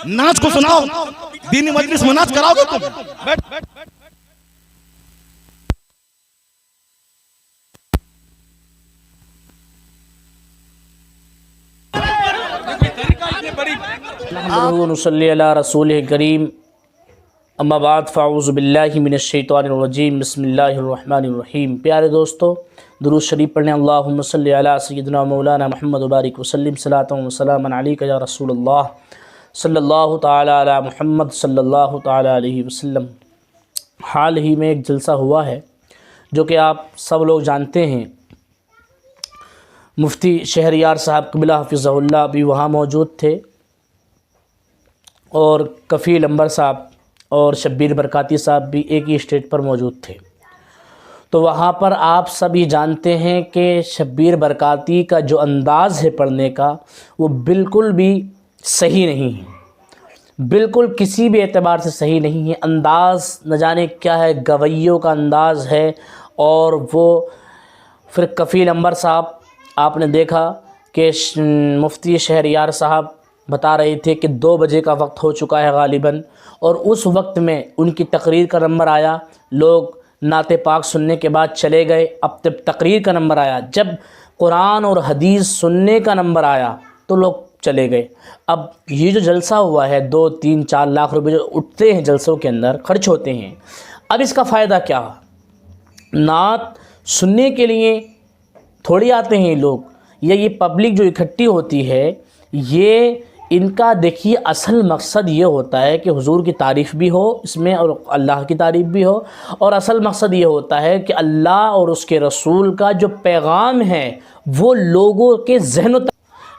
नाच को सुनाओ, दीनी मजलिस में नाच कराओगे तुम? बैठ। नसल्ली अला रसूलिल करीम अम्मा बाद फ़ाऊज़ु बिल्लाहि मिनश शैतानिर रजीम बिस्मिल्लाहिर रहमानिर रहीम। प्यारे दोस्तों, दुरूद शरीफ पढ़ने अल्लाहुम्मा सल्लि अला सय्यिदिना मौलाना मुहम्मद व बारिक वसल्लिम सलातन व सलामन अलैका या रसूलल्लाह सल्लल्लाहु ताला अला मुहम्मद सल्लल्लाहु ताला अलैहि वसल्लम। हाल ही में एक जलसा हुआ है जो कि आप सब लोग जानते हैं। मुफ्ती शहरयार साहब क़िबला हफ़िज़हुल्लाह भी वहाँ मौजूद थे और कफ़ील अंबर साहब और शब्बीर बरकाती साहब भी एक ही स्टेज पर मौजूद थे। तो वहाँ पर आप सभी जानते हैं कि शब्बीर बरकाती का जो अंदाज़ है पढ़ने का वो बिल्कुल भी सही नहीं है, बिल्कुल किसी भी एतबार से सही नहीं है। अंदाज़ न जाने क्या है, गवैयों का अंदाज़ है। और वो फिर कफ़ील अंबर साहब, आपने देखा कि मुफ्ती शहरयार साहब बता रहे थे कि 2 बजे का वक्त हो चुका है गालिबन, और उस वक्त में उनकी तकरीर का नंबर आया। लोग नाते पाक सुनने के बाद चले गए। अब तब तकरीर का नंबर आया, जब कुरान और हदीस सुनने का नंबर आया तो लोग चले गए। अब ये जो जलसा हुआ है, 2, 3, 4 लाख रुपए जो उठते हैं जलसों के अंदर, खर्च होते हैं, अब इसका फ़ायदा क्या? नात सुनने के लिए थोड़ी आते हैं लोग, ये पब्लिक जो इकट्ठी होती है, ये इनका देखिए असल मकसद ये होता है कि हुजूर की तारीफ़ भी हो इसमें और अल्लाह की तारीफ़ भी हो। और असल मकसद ये होता है कि अल्लाह और उसके रसूल का जो पैगाम है वो लोगों के ज़हनों तक।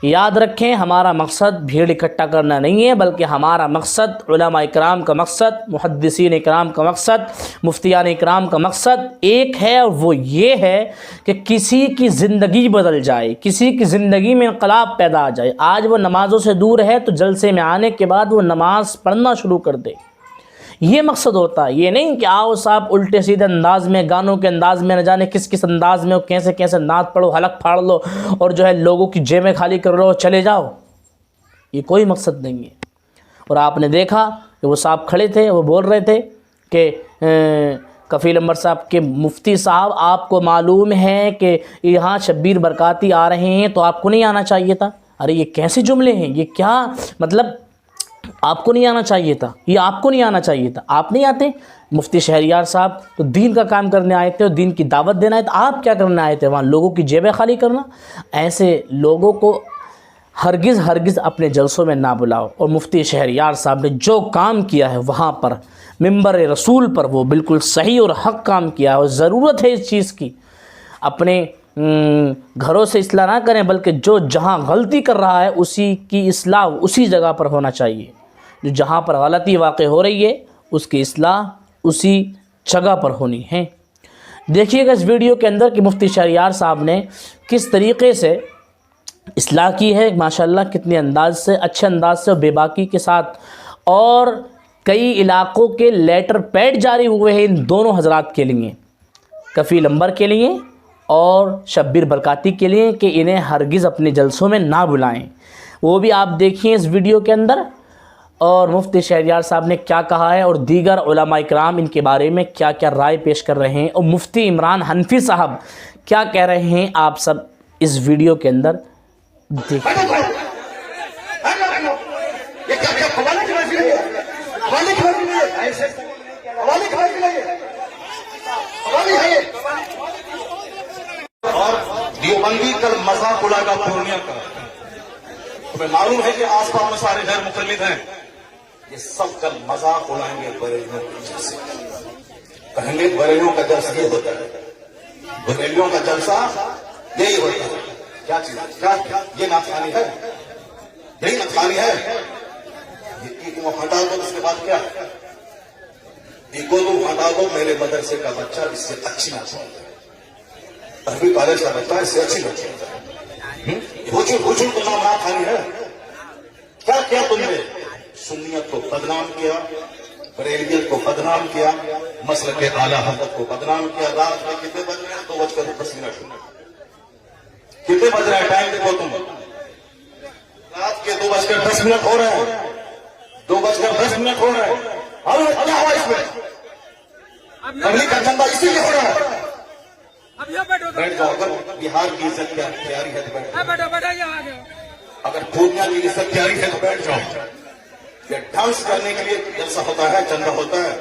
याद रखें, हमारा मकसद भीड़ इकट्ठा करना नहीं है, बल्कि हमारा मकसद उलमा इकराम का मकसद, मुहद्दिसीन इकराम का मकसद, मुफ्तियान इकराम का मकसद एक है, और वो ये है कि किसी की ज़िंदगी बदल जाए, किसी की ज़िंदगी में इनकलाब पैदा आ जाए। आज वो नमाज़ों से दूर है तो जलसे में आने के बाद वो नमाज़ पढ़ना शुरू कर दे, ये मकसद होता है। ये नहीं कि आओ साहब उल्टे सीधे अंदाज में, गानों के अंदाज में, न जाने किस किस अंदाज में, कैसे कैसे नात पढ़ो, हलक फाड़ लो और जो है लोगों की जेबें खाली कर लो, चले जाओ। ये कोई मकसद नहीं है। और आपने देखा कि वो साहब खड़े थे, वो बोल रहे थे कि कफ़ील अंबर साहब के मुफ्ती साहब, आपको मालूम है कि यहाँ शब्बीर बरकाती आ रहे हैं तो आपको नहीं आना चाहिए था। अरे ये कैसे जुमले हैं, ये क्या मतलब? आपको नहीं आना चाहिए था, ये आपको नहीं आना चाहिए था, आप नहीं आते। मुफ्ती शहरयार साहब तो दीन का काम करने आए थे और दीन की दावत देना है, तो आप क्या करने आए थे? वहाँ लोगों की जेबें खाली करना। ऐसे लोगों को हरगिज़ अपने जलसों में ना बुलाओ। और मुफ्ती शहरयार साहब ने जो काम किया है वहाँ पर मिंबर रसूल पर, वो बिल्कुल सही और हक़ काम किया है। और ज़रूरत है इस चीज़ की। अपने घरों से इस्लाह ना करें, बल्कि जो जहाँ गलती कर रहा है उसी की इस्लाह उसी जगह पर होना चाहिए। जो जहाँ पर गलती वाक़ हो रही है उसकी इस्लाह उसी जगह पर होनी है। देखिएगा इस वीडियो के अंदर कि मुफ्ती शहरयार साहब ने किस तरीक़े से इस्लाह की है, माशाअल्लाह कितने अंदाज से, अच्छे अंदाज से और बेबाकी के साथ। और कई इलाक़ों के लेटर पैड जारी हुए हैं इन दोनों हज़रात के लिए, कफ़ील अंबर के लिए और शब्बीर बरकाती के लिए, कि इन्हें हरगिज़ अपने जलसों में ना बुलाएं। वो भी आप देखिए इस वीडियो के अंदर, और मुफ्ती शहरयार साहब ने क्या कहा है और दीगर उलमा इकराम इनके बारे में क्या क्या राय पेश कर रहे हैं, और मुफ्ती इमरान हनफी साहब क्या कह रहे हैं, आप सब इस वीडियो के अंदर देखिए। देवबंदी कल मजाक उड़ाएगा पूर्णिया का। तुम्हें मालूम है कि आसपास में सारे गैर मुकल्लिद हैं, ये सब कल मजाक उड़ाएंगे बरेलियों के जलसे। कहेंगे बरेलियों का जलसा ये होता है, बरेलियों का जलसा यही होता है। क्या चीज? क्या ये नाथखानी है? यही नाथखानी है। ये तुम हटा दो, उसके बाद क्या? इको तुम हटा दो, मेरे मदरसे का बच्चा इससे अच्छी नाच होता है, अरबी कॉलेज का बच्चा इससे अच्छी बच्ची होता है। हुजूर को नाम नाथखानी है। क्या किया तुमने? सुन्नियत को बदनाम किया, बरेलियत को बदनाम किया, मसलक के आला हज़रत को बदनाम किया। रात में कितने बज रहे हैं? 2:10 कितने बज रहे हैं? टाइम देखो तुम, रात के 2:10 हो रहे हैं। 2:10 हो रहा है। और क्या हुआ इसमें? पब्लिक का धंधा इसीलिए हो रहा है। बैठ जाओ। अगर बिहार की इज्जत प्यारी है तो बैठ जाओ। अगर पूर्णिया की इज्जत प्यारी है तो बैठ जाओ। ये डांस करने के लिए जलसा होता है, चंदा होता है।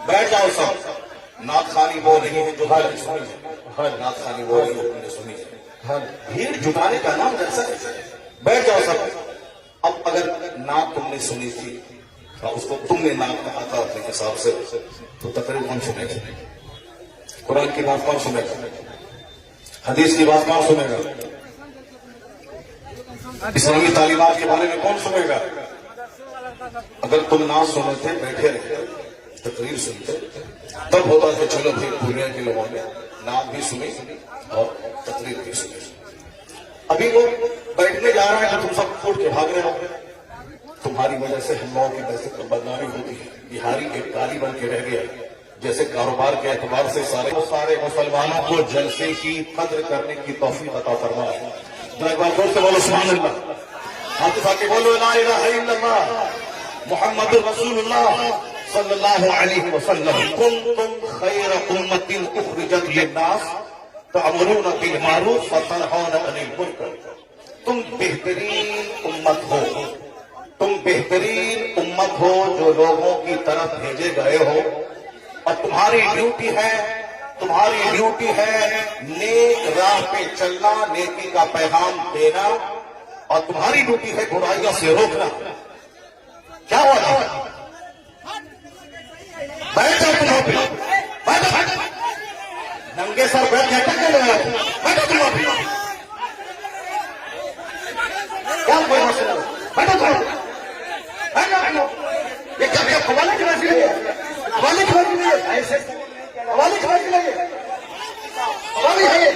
बैठ जाओ सब। नाथ खानी वो नहीं है जो हर सुनी है। हर नाथ खानी वो नहीं है सुनी है। हर भीड़ जुटाने का नाम जलसा है। बैठ जाओ सब। अब अगर नाथ तुमने सुनी थी और उसको तुमने नाथ कहा था अपने हिसाब से, तो तकरीर कौन सुनेगा? कुरान की बात कौन सुनेगा? हदीस की बात कौन सुनेगा? इस्लामी तालीमात के बारे में कौन सुनेगा? अगर तुम ना सुने थे, बैठे रहते, तकरीर सुनते, तब होता था चलो भाई पूर्णिया के लोगों ने नात भी सुनी और तकरीर भी सुनी। अभी वो बैठने जा रहे हैं तो तुम सब छोड़ के भाग रहे हो। तुम्हारी वजह से हम लोगों की वैसे तो बदनामी होती है। बिहारी एक गाली बन के रह गया। जैसे कारोबार के एतबार से सारे मुसलमानों को जलसे की कद्र करने की तौफीक अता फरमाए। एक बार जोर से बोलो सुभान अल्लाह। हाथ उठा के बोलो ला इलाहा इल्लल्लाह मुहम्मदुर रसूलुल्लाह सल्लल्लाहु अलैहि वसल्लम। कुंतुम खैर उम्मतिन उखरिजत लिन्नास तअमुरूना बिल मारूफ व तनहौना अनिल मुनकर। तुम बेहतरीन उम्मत हो। तुम बेहतरीन उम्मत हो जो लोगों की तरफ भेजे गए हो। और तुम्हारी ड्यूटी है नेक राह पे चलना, नेकी का पैगाम देना। और तुम्हारी ड्यूटी है बुराइयों से रोकना। क्या हुआ? बैठ जाओ तुम पे। बैठो नंगे सर बैठ के बैठो तुम पे। क्या कोई मसला? बैठो तुम। ये क्या हवाले की बात है? हवाले की बात नहीं है। ऐसे हवाले की बात नहीं है। हवाले है ये।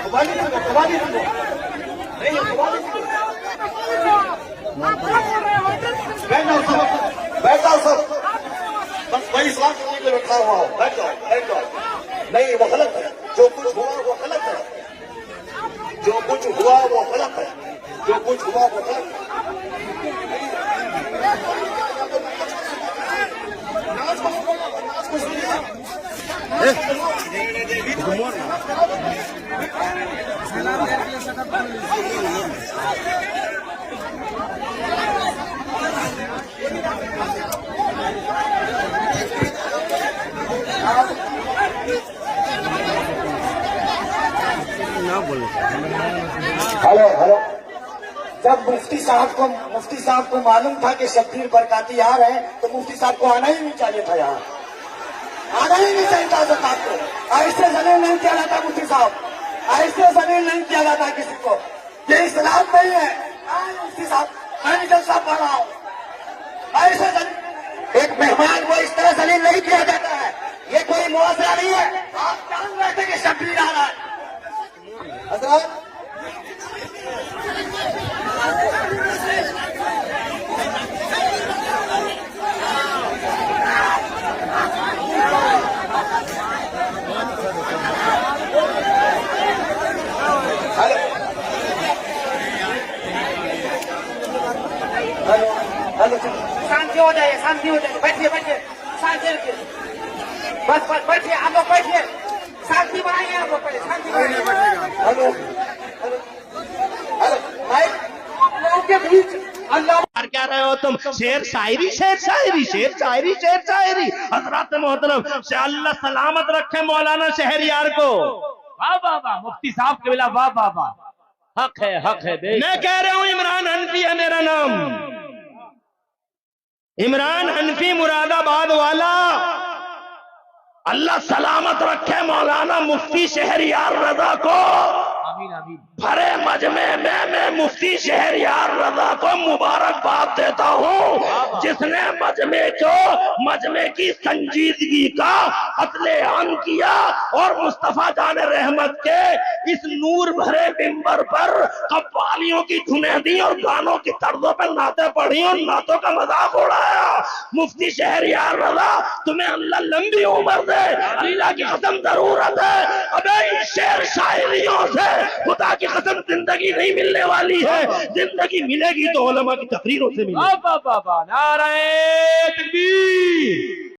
हवाले नहीं हवाले बैठ जाओ सब। बस वही इस्लाम के लिए बैठा हुआ हो। बैठ जाओ। नहीं वो गलत है। जो कुछ हुआ वो गलत है। जो कुछ हुआ वो गलत है। हेलो जब मुफ्ती साहब को मालूम था कि शब्बीर बरकाती आ रहे हैं तो मुफ्ती साहब को आना ही नहीं चाहिए था। यहाँ आना ही नहीं चाहिए था आपको। ऐसे जलील नहीं किया जाता मुफ्ती साहब। ऐसे जलील नहीं किया जाता किसी को। ये इस्लाम नहीं है। मुफ्ती साहब मैं जलसा पढ़ रहा हूँ। ऐसे एक मेहमान को इस तरह जलील नहीं किया जाता है। ये कोई मुआवजा नहीं है। आप जान रहे थे कि शब्बीर आ रहा है। हजरत शांति हो जाए। बैठिए शांति रखिए। बस बैठिए आप लोग बैठिए। शांति बनाइए आप लोग पहले। शांति बनाइए। हेलो लोगों के बीच अल्लाह क्या रहे हो तुम? शेर शायरी हजरत मोहतरम से अल्लाह सलामत रखे मौलाना शहरयार को। वाह वाह वाह मुफ्ती साहब के बिला वाह वाह वाह। हक है मैं कह रहा हूँ इमरान हनफी है मेरा नाम। इमरान हनफी मुरादाबाद वाला। अल्लाह सलामत रखे मौलाना मुफ्ती शहरयार रजा को। आमीन आमीन। भरे मजमे में मैं मुफ्ती शहरयार रजा को मुबारकबाद देता हूँ, जिसने मजमे की संजीदगी का कत्ले आम किया और मुस्तफा जान रहमत के इस नूर भरे मिंबर पर कव्वालियों की धुनें दी और गानों की तर्जों पर नाते पढ़ी और नातों का मजाक उड़ाया। مفتی شہریار رضا تمہیں اللہ لمبی عمر دے، اللہ کی قسم ضرورت ہے، ابے ان شعر شاعریوں سے خدا کی قسم زندگی نہیں ملنے والی ہے، زندگی ملے گی تو علماء کی تقریروں سے ملے گی۔ نعرہ